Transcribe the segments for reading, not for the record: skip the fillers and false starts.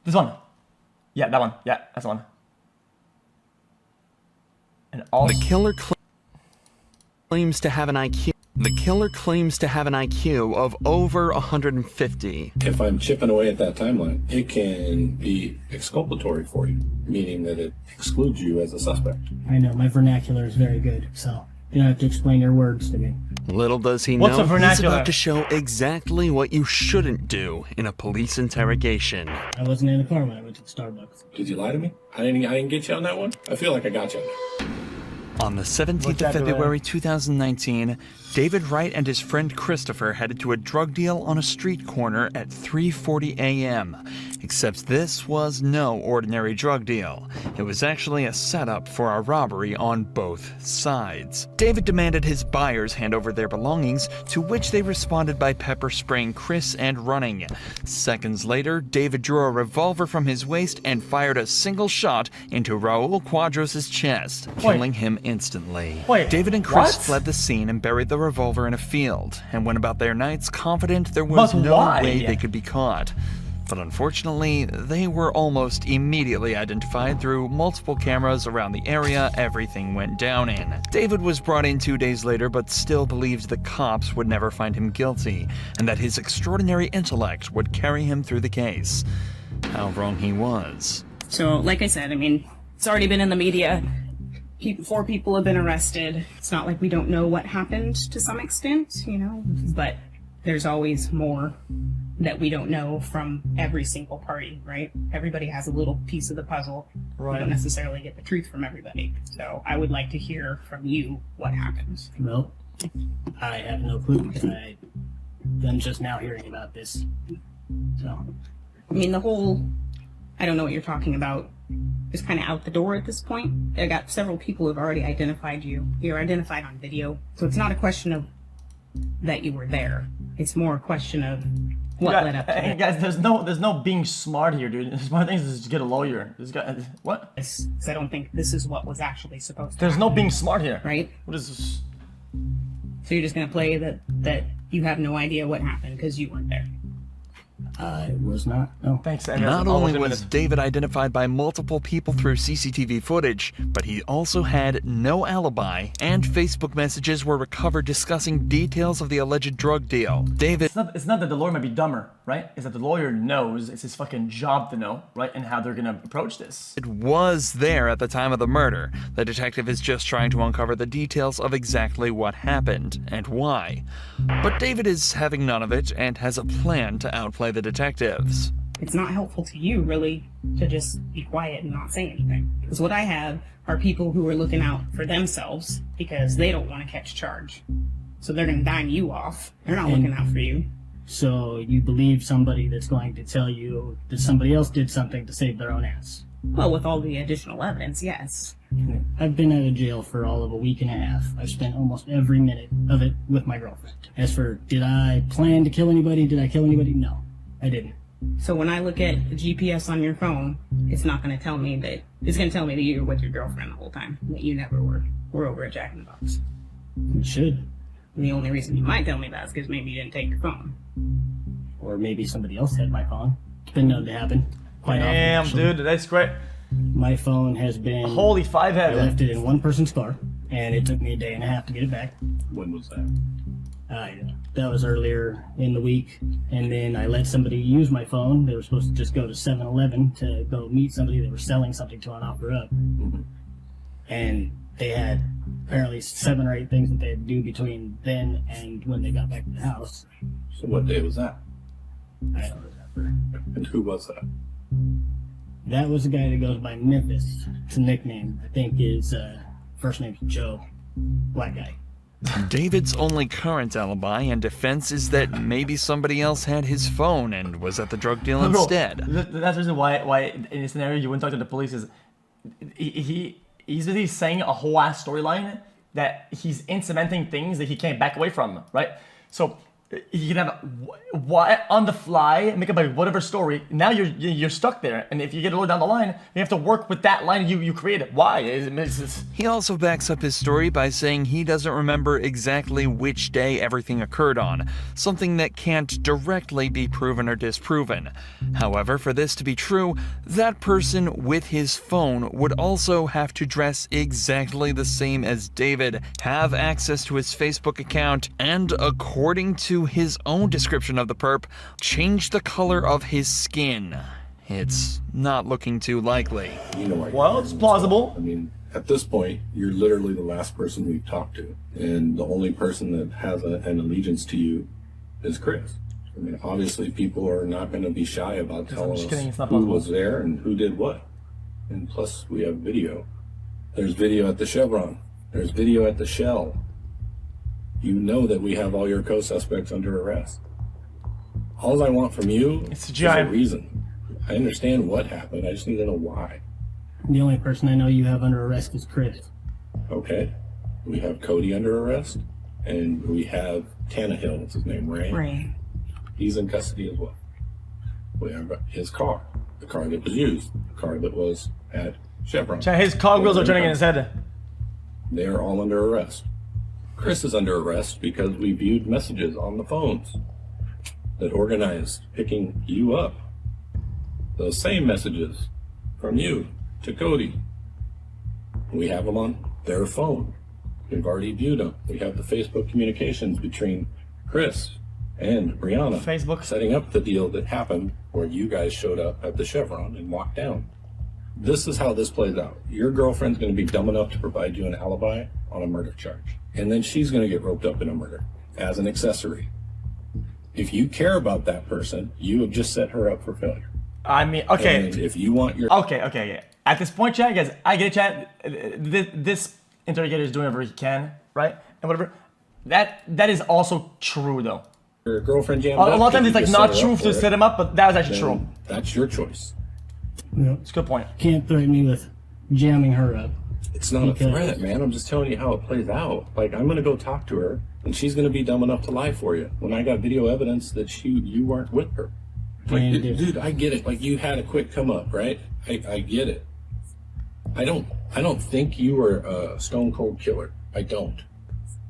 This one. Yeah, that one. Yeah, that's the one. And also... The killer claims to have an IQ. The killer claims to have an IQ of over 150. If I'm chipping away at that timeline, it can be exculpatory for you, meaning that it excludes you as a suspect. I know, my vernacular is very good, so you don't have to explain your words to me. Little does he What's know, a he's vernacular? about to show exactly what you shouldn't do in a police interrogation. I wasn't in the car when I went to the Starbucks. Did you lie to me? I didn't get you on that one? I feel like I got you on that. On the 17th of February 2019, David Wright and his friend Christopher headed to a drug deal on a street corner at 3:40 a.m. Except this was no ordinary drug deal. It was actually a setup for a robbery on both sides. David demanded his buyers hand over their belongings, to which they responded by pepper spraying Chris and running. Seconds later, David drew a revolver from his waist and fired a single shot into Raul Quadros' chest, killing him instantly. David and Chris fled the scene and buried the revolver in a field, and went about their nights confident there was no way they could be caught. But unfortunately, they were almost immediately identified through multiple cameras around the area everything went down in. David was brought in 2 days later, but still believed the cops would never find him guilty, and that his extraordinary intellect would carry him through the case. How wrong he was. So, like I said, I mean, it's already been in the media. 4 people have been arrested. It's not like we don't know what happened to some extent, you know, but there's always more that we don't know from every single party, right? Everybody has a little piece of the puzzle. Right. We don't necessarily get the truth from everybody. So I would like to hear from you what happened. Well, I have no clue. I'm just now hearing about this. So, I mean, the whole, I don't know what you're talking about, is kind of out the door at this point. I got several people who have already identified you. You're identified on video. So it's not a question of that you were there. It's more a question of what led up to Hey it. guys, there's no being smart here, dude. The smart thing is just get a lawyer. This guy, what? Because I don't think this is what was actually supposed to There's happen, no being smart here. right? What is this? So you're just going to play that you have no idea what happened because you weren't there. I was not. No. Thanks, Andrew. Not Almost only a was minute. David identified by multiple people through CCTV footage, but he also had no alibi, and Facebook messages were recovered discussing details of the alleged drug deal. David It's not that the lawyer might be dumber, right? It's that the lawyer knows it's his fucking job to know, right? And how they're gonna approach this. was there at the time of the murder. The detective is just trying to uncover the details of exactly what happened and why. But David is having none of it and has a plan to outplay the detectives. It's not helpful to you, really, to just be quiet and not say anything. Because what I have are people who are looking out for themselves because they don't want to catch charge. So they're going to dime you off. They're not looking out for you. So you believe somebody that's going to tell you that somebody else did something to save their own ass? Well, with all the additional evidence, yes. I've been out of jail for all of a week and a half. I've spent almost every minute of it with my girlfriend. As for, did I plan to kill anybody? Did I kill anybody? No, I didn't. So when I look at the GPS on your phone, it's not going to tell me that, it's going to tell me that you were with your girlfriend the whole time, that you never were. We're over at Jack in the Box. It should. And the only reason you might tell me that is because maybe you didn't take your phone. Or maybe somebody else had my phone. It's been known to happen. Quite often, Damn, actually. dude, that's great. My phone has been... Holy five I head. left it in one person's car, and it took me a day and a half to get it back. When was that? That was earlier in the week, and then I let somebody use my phone. They were supposed to just go to 7-Eleven to go meet somebody. They were selling something to an offer up, and they had apparently 7 or 8 things that they had to do between then and when they got back to the house. So what day was that? I don't remember. And who was that? That was the guy that goes by Memphis. It's a nickname. I think his first name's Joe. Black guy. David's only current alibi and defense is that maybe somebody else had his phone and was at the drug deal Bro, instead. that's the reason why in this scenario you wouldn't talk to the police is he's really saying a whole ass storyline that he's cementing things that he can't back away from, right? So You can have why on the fly make up whatever story. Now you're stuck there, and if you get a little down the line, you have to work with that line you created. Why? He also backs up his story by saying he doesn't remember exactly which day everything occurred on, something that can't directly be proven or disproven. However, for this to be true, that person with his phone would also have to dress exactly the same as David, have access to his Facebook account, and according to his own description of the perp, change the color of his skin. It's not looking too likely. You know, well, it's plausible. I mean, at this point, you're literally the last person we've talked to, and the only person that has an allegiance to you is Chris. I mean, obviously, people are not going to be shy about telling us who was there and who did what. And plus, we have video. There's video at the Chevron. There's video at the Shell. You know that we have all your co-suspects under arrest. All I want from you is a reason. I understand what happened. I just need to know why. The only person I know you have under arrest is Chris. Okay. We have Cody under arrest, and we have Tannehill, what's his name, Ray? Ray. He's in custody as well. We have his car, the car that was used, the car that was at Chevron. His cogwheels are turning in his head. They are all under arrest. Chris is under arrest because we viewed messages on the phones that organized picking you up. Those same messages from you to Cody. We have them on their phone. We've already viewed them. We have the Facebook communications between Chris and Brianna. Facebook. Setting up the deal that happened where you guys showed up at the Chevron and walked down. This is how this plays out. Your girlfriend's going to be dumb enough to provide you an alibi on a murder charge. And then she's going to get roped up in a murder as an accessory. If you care about that person, you have just set her up for failure. I mean, okay. And if you want your... Okay, yeah. At this point, chat, guys, I get it, chat. This interrogator is doing whatever he can, right? And whatever. That is also true, though. Your girlfriend jammed A up, lot of times it's like not true to it, set him up, but that was actually true. That's your choice. You It's a good point. can't threaten me with jamming her up. It's not a threat, man. I'm just telling you how it plays out. Like, I'm going to go talk to her, and she's going to be dumb enough to lie for you when I got video evidence that you weren't with her. Like, dude, I get it. Like, you had a quick come up, right? I get it. I don't think you were a stone cold killer. I don't.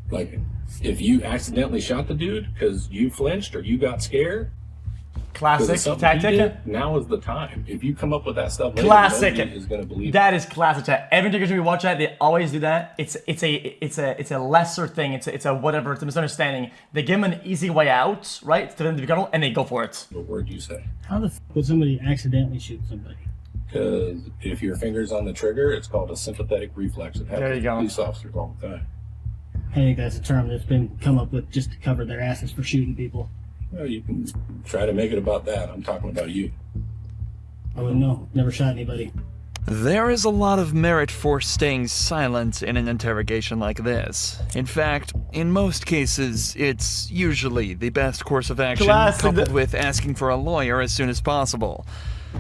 Like, if you accidentally shot the dude because you flinched or you got scared, Classic tactic. now is the time. If you come up with that stuff later, Classic. nobody is going to believe That is classic chat. Every interrogation we watch at, they always do that. It's a lesser thing. It's a whatever. It's a misunderstanding. They give them an easy way out, right? To them to be comfortable, and they go for it. What word you say? How the f would somebody accidentally shoot somebody? Because if your finger's on the trigger, it's called a sympathetic reflex. It happens There you to go. police officers all the time. I think that's a term that's been come up with just to cover their asses for shooting people. Well, you can try to make it about that. I'm talking about you. I wouldn't know. Never shot anybody. There is a lot of merit for staying silent in an interrogation like this. In fact, in most cases, it's usually the best course of action, coupled with asking for a lawyer as soon as possible.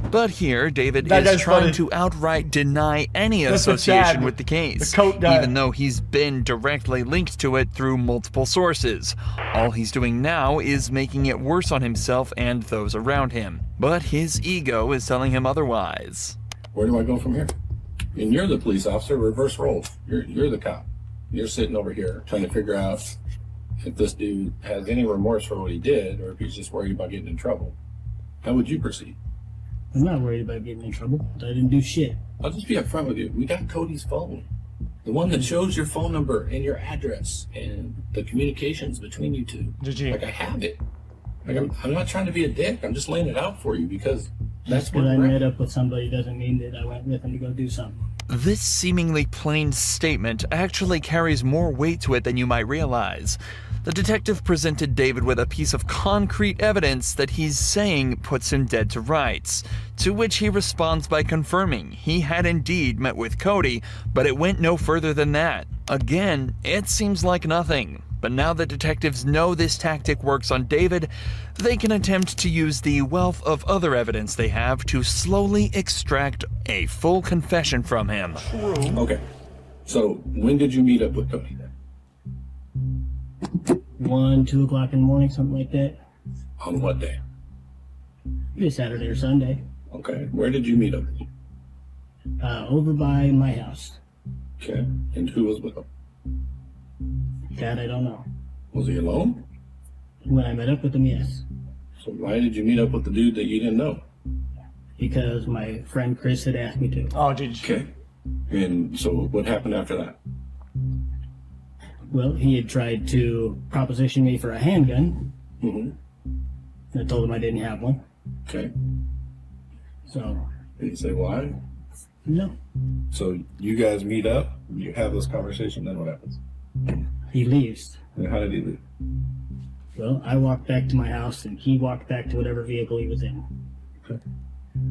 But here, David is trying to outright deny any association with the case, even though he's been directly linked to it through multiple sources. All he's doing now is making it worse on himself and those around him. But his ego is telling him otherwise. Where do I go from here? And you're the police officer, reverse roles. You're the cop. You're sitting over here trying to figure out if this dude has any remorse for what he did or if he's just worried about getting in trouble. How would you proceed? I'm not worried about getting in trouble. I didn't do shit. I'll just be upfront with you. We got Cody's phone. The one that shows your phone number and your address and the communications between you two. GG. Like, I have it. Like, I'm not trying to be a dick. I'm just laying it out for you because that's Just what because I met up with somebody doesn't mean that I went with them to go do something. This seemingly plain statement actually carries more weight to it than you might realize. The detective presented David with a piece of concrete evidence that he's saying puts him dead to rights, to which he responds by confirming he had indeed met with Cody, but it went no further than that. Again, it seems like nothing, but now that detectives know this tactic works on David, they can attempt to use the wealth of other evidence they have to slowly extract a full confession from him. Okay. So, when did you meet up with Cody then? 1, 2 o'clock in the morning, something like that. On what day? Either Saturday or Sunday. Okay. Where did you meet him? Over by my house. Okay. And who was with him? That I don't know. Was he alone? When I met up with him, yes. So why did you meet up with the dude that you didn't know? Because my friend Chris had asked me to. Oh, geez. Okay. And so what happened after that? Well, he had tried to proposition me for a handgun. Mm-hmm. I told him I didn't have one. Okay. So, Did he say why? no. So you guys meet up, you have this conversation, then what happens? He leaves. And how did he leave? Well, I walked back to my house and he walked back to whatever vehicle he was in. Okay.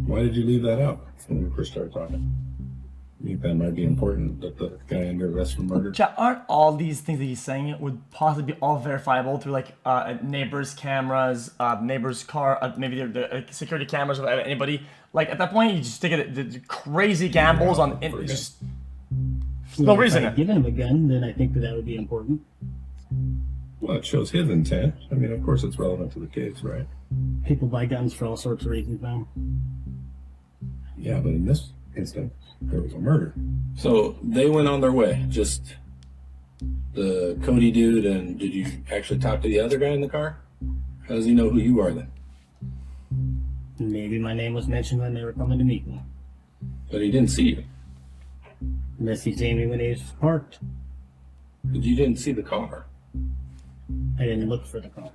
Why did you leave that out when we first started talking? You think that might be important that the guy under arrest for murder? Chat, aren't all these things that he's saying would possibly be all verifiable through like neighbors' cameras, neighbors' car, maybe the security cameras of anybody? Like at that point, you just take it the crazy gambles on just no If I reason. had given him a gun, then I think that would be important. Well, it shows his intent. I mean, of course it's relevant to the case, right? People buy guns for all sorts of reasons now. Yeah, but in this instance, there was a murder. So they went on their way, just the Cody dude, and did you actually talk to the other guy in the car? How does he know who you are then? Maybe my name was mentioned when they were coming to meet me. But he didn't see you. Unless he seen me when he was parked. But you didn't see the car. I didn't look for the car.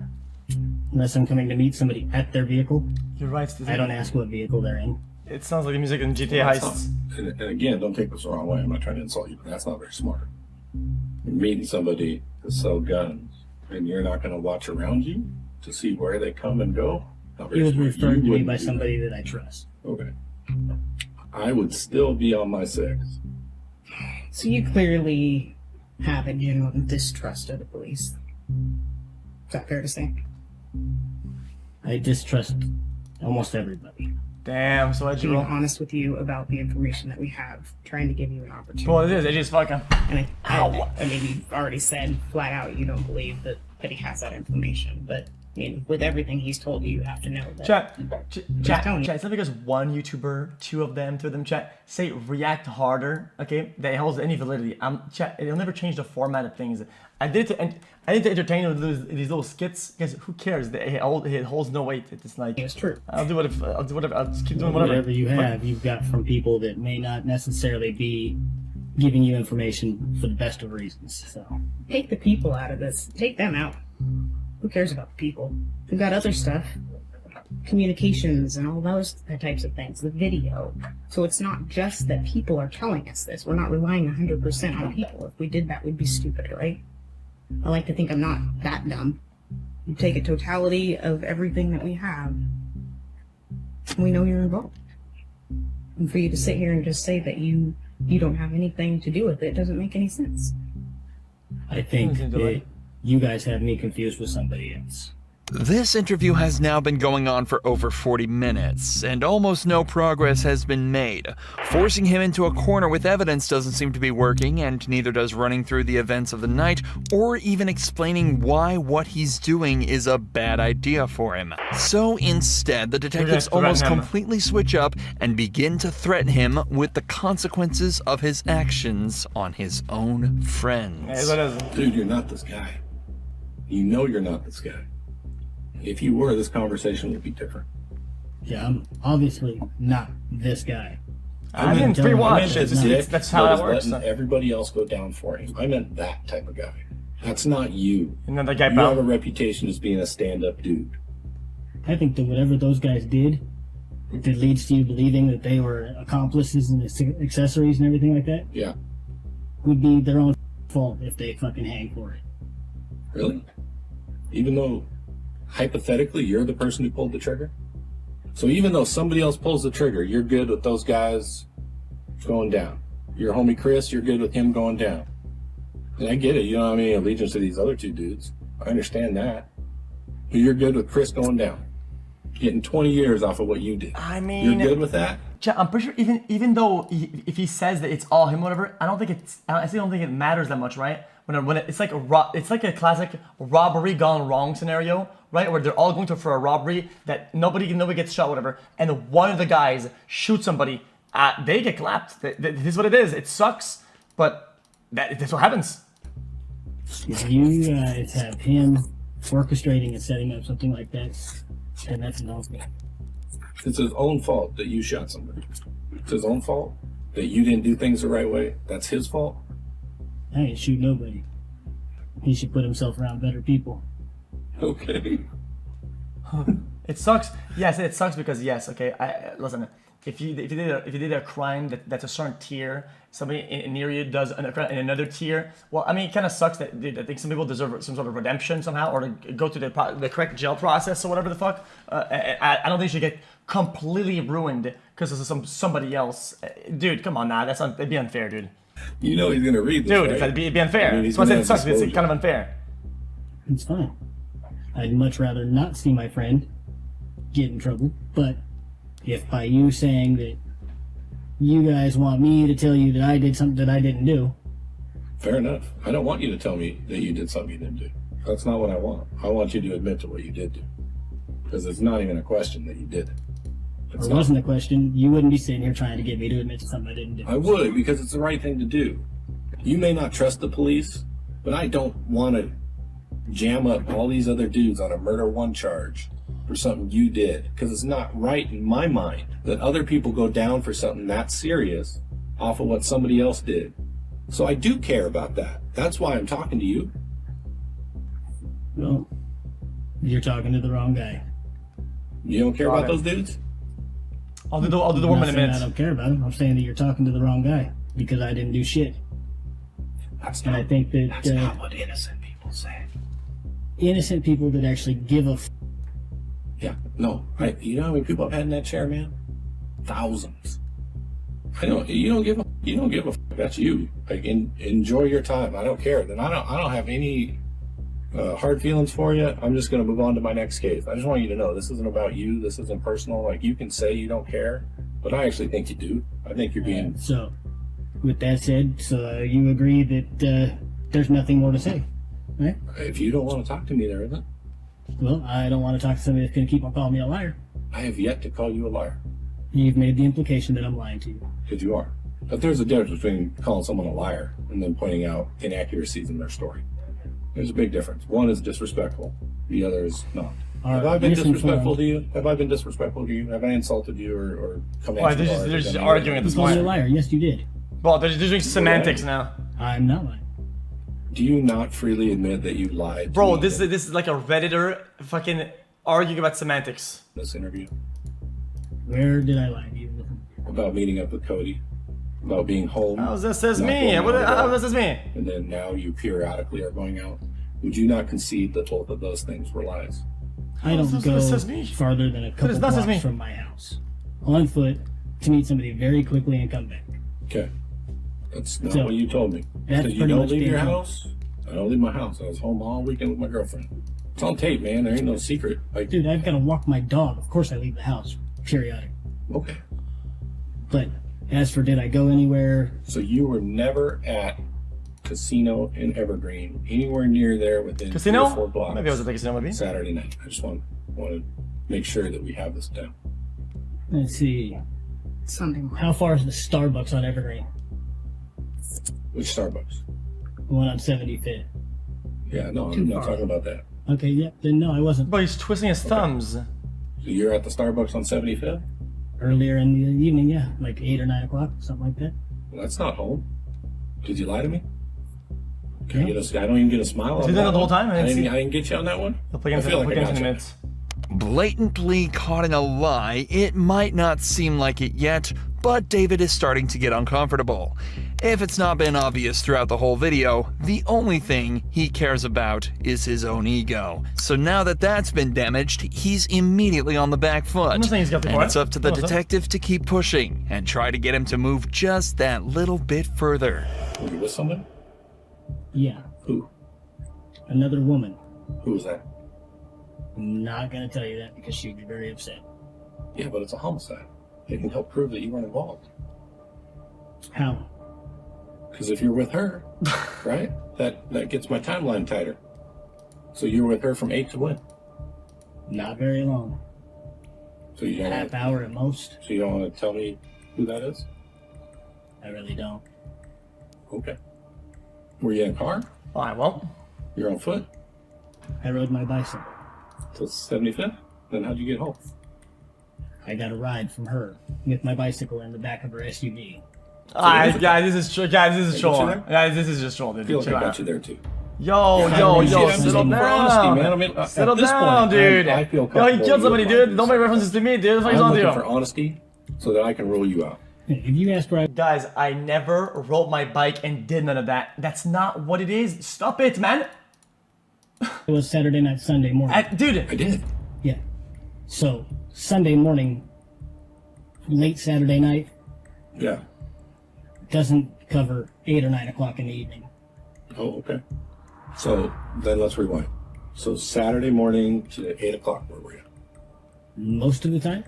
Unless I'm coming to meet somebody at their vehicle, You're right. I don't ask what vehicle they're in. It sounds like the music in GTA heists. And again, don't take this the wrong way. I'm not trying to insult you, but that's not very smart. You're meeting somebody to sell guns, and you're not going to watch around you to see where they come and go. Not very He was smart. referred You to me wouldn't by do somebody that I trust. that. Okay. I would still be on my six. So you clearly have a general distrust of the police. Is that fair to say? I distrust almost everybody. Damn. So why'd you Being roll? honest with you about the information that we have, trying to give you an opportunity. Well, it is. It just fucking. And I mean, you've already said flat out you don't believe that he has that information. But I mean, with everything he's told you, you have to know that. Chat. telling you. It's not because one YouTuber, two of them, chat, say react harder, okay? That holds any validity. Chat, it'll never change the format of things. I did it to entertain with these little skits, because who cares? It holds no weight. It's like, It's true. I'll do whatever, I'll just keep doing whatever. Whatever you have, you've got from people that may not necessarily be giving you information for the best of reasons. So Take the people out of this. Take them out. Who cares about the people? We've got other stuff. Communications and all those types of things. The video. So it's not just that people are telling us this. We're not relying 100% on people. If we did that, we'd be stupid, right? I like to think I'm not that dumb. You take a totality of everything that we have. We know you're involved. And for you to sit here and just say that you don't have anything to do with it doesn't make any sense. I think Seems like- that you guys have me confused with somebody else. This interview has now been going on for over 40 minutes, and almost no progress has been made. Forcing him into a corner with evidence doesn't seem to be working, and neither does running through the events of the night, or even explaining why what he's doing is a bad idea for him. So instead, the detectives threaten almost him. completely switch up and begin to threaten him with the consequences of his actions on his own friends. What is it? Dude, you're not this guy. You know you're not this guy. If you were, this conversation would be different. Yeah, I'm obviously not this guy. I didn't telling you, pre-watch. I It's meant just, that's how that works. Letting everybody else go down for him. I meant that type of guy. That's not you. And then the guy You have a found. reputation as being a stand-up dude. I think that whatever those guys did that leads to you believing that they were accomplices and accessories and everything like that Yeah. would be their own fault if they fucking hang for it. Really? Even though, hypothetically, you're the person who pulled the trigger? So even though somebody else pulls the trigger, you're good with those guys going down. Your homie Chris, you're good with him going down. And I get it. You don't have any allegiance to these other two dudes. I understand that. But you're good with Chris going down. Getting 20 years off of what you did. I mean, you're good with that? Chat, I'm pretty sure even though if he says that it's all him, whatever, I still don't think it matters that much, right? When it's like a classic robbery gone wrong scenario, right? Where they're all going for a robbery that nobody gets shot, whatever, and one of the guys shoots somebody, they get clapped. This is what it is. It sucks, but that's what happens. If you guys have him orchestrating and setting up something like that, then that's an awful. It's his own fault that you shot somebody. It's his own fault that you didn't do things the right way. That's his fault. I ain't shoot nobody. He should put himself around better people. Okay. It sucks. Yes, it sucks because yes. Okay, listen. If you did a crime that's a certain tier, somebody near you does in another tier. Well, I mean, it kind of sucks that I think some people deserve some sort of redemption somehow, or to go through the correct jail process or whatever the fuck. I don't think you should get completely ruined because of somebody else. Dude, come on now. It'd be unfair, dude. You know he's gonna read this, Dude, right? it'd be unfair. I mean, That's why I said it sucks. It's kind of unfair. It's fine. I'd much rather not see my friend get in trouble, but if by you saying that you guys want me to tell you that I did something that I didn't do. Fair enough. I don't want you to tell me that you did something you didn't do. That's not what I want. I want you to admit to what you did do. Because it's not even a question that you did it. If it wasn't a question, you wouldn't be sitting here trying to get me to admit to something I didn't do. I would, because it's the right thing to do. You may not trust the police, but I don't want to jam up all these other dudes on a murder one charge for something you did, because it's not right in my mind that other people go down for something that serious off of what somebody else did. So I do care about that. That's why I'm talking to you. Well, you're talking to the wrong guy. You don't care about those dudes? I'll do the I'm woman not in a saying I minute. don't care about him. I'm saying that you're talking to the wrong guy because I didn't do shit. That's And I think that that's not what innocent people say. innocent people that actually give a Yeah, no. You know how many people I've had in that chair, man? Thousands. You don't give a fuck. That's you. Like, enjoy your time. I don't care. Then I don't have any hard feelings for you. I'm just gonna move on to my next case. I just want you to know this isn't about you. This isn't personal. Like, you can say you don't care, but I actually think you do. I think you're being. So, with that said, so you agree that there's nothing more to say, right? If you don't want to talk to me, there isn't. Well, I don't want to talk to somebody that's going to keep on calling me a liar. I have yet to call you a liar. You've made the implication that I'm lying to you. Because you are. But there's a difference between calling someone a liar and then pointing out inaccuracies in their story. There's a big difference. One is disrespectful. The other is not. Have I been disrespectful to you? Have I been disrespectful to you? Have I insulted you or come at you? They're just arguing at You this called me a point. liar. Yes, you did. Well, they're doing semantics now. I'm not lying. Do you not freely admit that you lied? Bro, to me this is like a Redditor fucking arguing about semantics. in this interview Where did I lie to you? about meeting up with Cody, about being home. How does this not me? going out at How all, does this me? And then now you periodically are going out. Would you not concede that both of those things were lies? I don't this go says me. farther than a couple is not says me. blocks from my house on foot to meet somebody very quickly and come back. Okay. That's not So, what you told me. that's So you pretty don't much leave being your home. house? I don't leave my house. I was home all weekend with my girlfriend. It's on tape, man. There ain't no secret. Like, Dude, I've got to walk my dog. Of course I leave the house, periodic. okay. But as for did I go anywhere? So you were never at casino in Evergreen, anywhere near there within 3 Casino? or 4 blocks. Maybe I was at the casino, maybe. Saturday night. I just want to make sure that we have this down. Let's see. Sunday morning. How far is the Starbucks on Evergreen? Which Starbucks? The one on 75th. Yeah, no, Too I'm not far. talking about that. Okay, yeah, then no, I wasn't. Bro, he's twisting his thumbs. So you're at the Starbucks on 75th? Earlier in the evening, yeah, like 8 or 9 o'clock, something like that. Well, that's not home. Did you lie to me? Yeah. I don't even get a smile. Did on you do that that the whole one? time? I didn't see- I didn't get you on that one. He'll play I against feel like I in got a you. minute. Blatantly caught in a lie, it might not seem like it yet, but David is starting to get uncomfortable. If it's not been obvious throughout the whole video, the only thing he cares about is his own ego. So now that that's been damaged, he's immediately on the back foot. I'm not saying he's got the And point. it's up to the No, sir. detective to keep pushing and try to get him to move just that little bit further. Were you with someone? Yeah, Who? another woman. Who was that? I'm not gonna tell you that because she'd be very upset. Yeah, but it's a homicide. It can help prove that you weren't involved. How? Because if you're with her, right, that gets my timeline tighter. So you were with her from 8 to when? Not very long. So you don't Half hour at most. So you don't want to tell me who that is? I really don't. Okay. Were you in a car? Alright, well. You're on foot? I rode my bicycle. To 75th? Then how'd you get home? I got a ride from her with my bicycle in the back of her SUV. Alright, guys, this is true. Guys, this is Hey, troll. got you there? Guys, this is just troll, dude. I feel like Chill I got out. you there too. Yo, Yeah, yo, shit, yo, I'm settle just looking for honesty, down. man. I mean, at Settle this down, point, dude. I feel Yo, he comfortable killed somebody, with dude. my Don't make references to me, dude. What the fuck is I'm on looking you? for honesty so that I can rule you out. If you ask where I Guys, I never rode my bike and did none of that. That's not what it is. Stop it, man. was Saturday night, Sunday morning. Dude. I did. Yeah. So, Sunday morning, late Saturday night, Yeah. doesn't cover 8 or 9 o'clock in the evening. Oh, okay. So then let's rewind. So Saturday morning to 8 o'clock, where were you? Most of the time,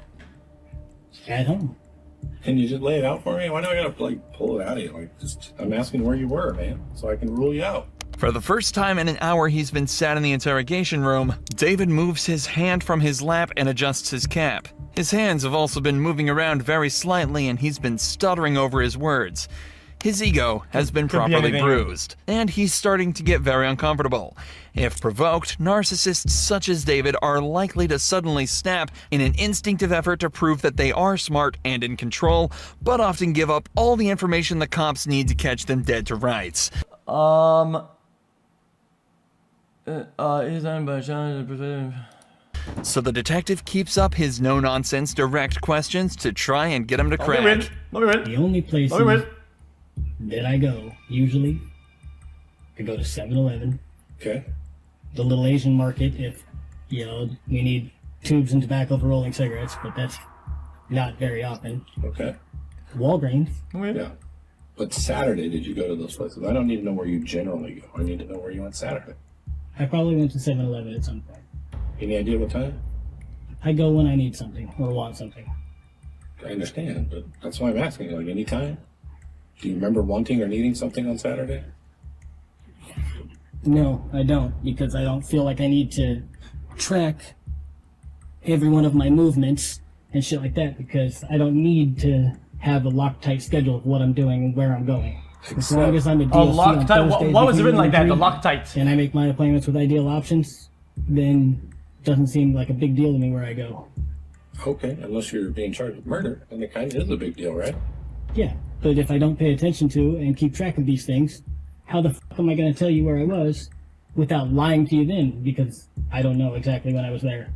at home. Can you just lay it out for me? Why do I gotta like pull it out of you? Like, just I'm asking where you were, man, so I can rule you out. For the first time in an hour he's been sat in the interrogation room, David moves his hand from his lap and adjusts his cap. His hands have also been moving around very slightly and he's been stuttering over his words. His ego has been Could be properly anything. bruised, and he's starting to get very uncomfortable. If provoked, narcissists such as David are likely to suddenly snap in an instinctive effort to prove that they are smart and in control, but often give up all the information the cops need to catch them dead to rights. So the detective keeps up his no-nonsense direct questions to try and get him to crack. The only places Let me win. that I go, usually, I go to 7-Eleven, Okay. the little Asian market if, you know, we need tubes and tobacco for rolling cigarettes, but that's not very often. Okay. Walgreens, Yeah. But Saturday, did you go to those places? I don't need to know where you generally go. I need to know where you went Saturday. I probably went to 7-Eleven at some point. Any idea what time? I go when I need something or want something. I understand, but that's why I'm asking. Like, any time? Do you remember wanting or needing something on Saturday? No, I don't, because I don't feel like I need to track every one of my movements and shit like that, because I don't need to have a Loctite schedule of what I'm doing and where I'm going. As long as I'm a A DLC on Loctite? Thursdays Why was it between written like that? The 1 and 3, Loctite. and I make my appointments with Ideal Options, then it doesn't seem like a big deal to me where I go. Okay, unless you're being charged with murder, and it kind of is a big deal, right? Yeah, but if I don't pay attention to and keep track of these things, how the fuck am I going to tell you where I was without lying to you then? Because I don't know exactly when I was there.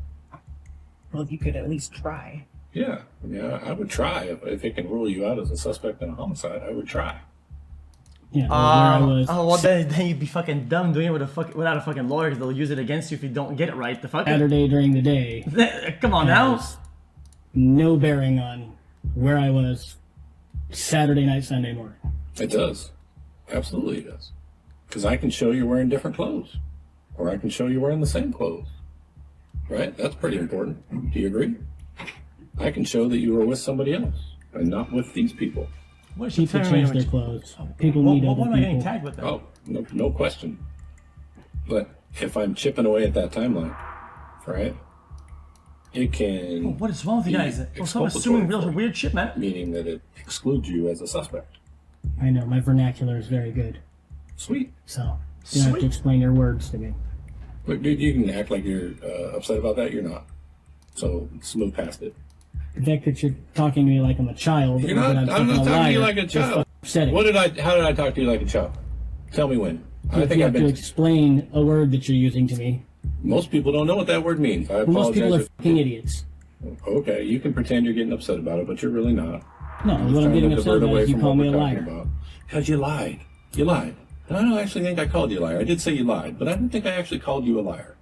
Well, you could at least try. Yeah, I mean, I would try. If it can rule you out as a suspect in a homicide, I would try. Yeah, where I was. Oh, well, then you'd be fucking dumb doing it with without a fucking lawyer, because they'll use it against you if you don't get it right. The fuck? Saturday during the day Come on now. has no bearing on where I was Saturday night, Sunday morning. It does. Absolutely it does. Because I can show you wearing different clothes. Or I can show you wearing the same clothes. Right? That's pretty important. Do you agree? I can show that you were with somebody else and not with these people. What is she People telling me? change their clothes. People What meet am other I getting people. tagged with then? Oh, no question. But if I'm chipping away at that timeline, right? It can, What is wrong with you guys? Be Stop assuming real exculpatory. weird shit, man. meaning that it excludes you as a suspect. I know, my vernacular is very good. Sweet. So, you don't have to explain your words to me. But dude, you can act like you're upset about that. You're not. So let's move past it. The fact that you're talking to me like I'm a child, You're or not. that I'm fucking not a talking to you liar, like a is child. fucking upsetting. How did I talk to you like a child? Tell me when. I If think you I've have to been. explain a word that you're using to me. Most people don't know what that word means. I apologize. Most people are if- fucking idiots. Okay, you can pretend you're getting upset about it, but you're really not. No, what I'm getting upset about is you call me a liar. Because you lied. You lied. And I don't actually think I called you a liar. I did say you lied, but I don't think I actually called you a liar.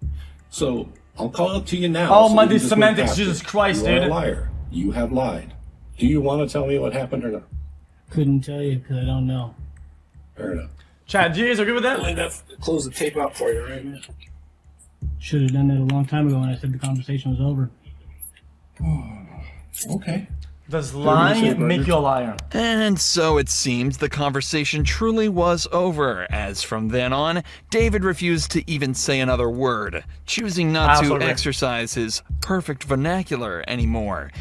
So I'll call it to you now. Oh so my, we can these just move semantics, past Jesus it. Christ, You are dude. a liar. You have lied. Do you want to tell me what happened or not? Couldn't tell you because I don't know. Fair enough. Chad, do you guys agree with that? Close the tape out for you right now. Should have done that a long time ago when I said the conversation was over. Okay. Does lying make you a liar? And so it seemed the conversation truly was over, as from then on, David refused to even say another word, choosing not to Absolutely. exercise his perfect vernacular anymore.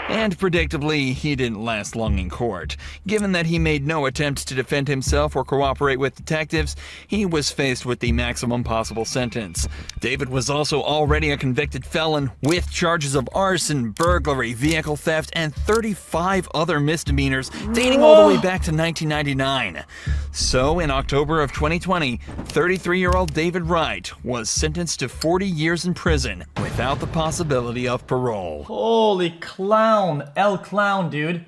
And predictably, he didn't last long in court. Given that he made no attempt to defend himself or cooperate with detectives, he was faced with the maximum possible sentence. David was also already a convicted felon with charges of arson, burglary, vehicle theft, and 35 other misdemeanors dating all the way back to 1999. So, in October of 2020, 33-year-old David Wright was sentenced to 40 years in prison without the possibility of parole. Holy clown, El Clown, dude.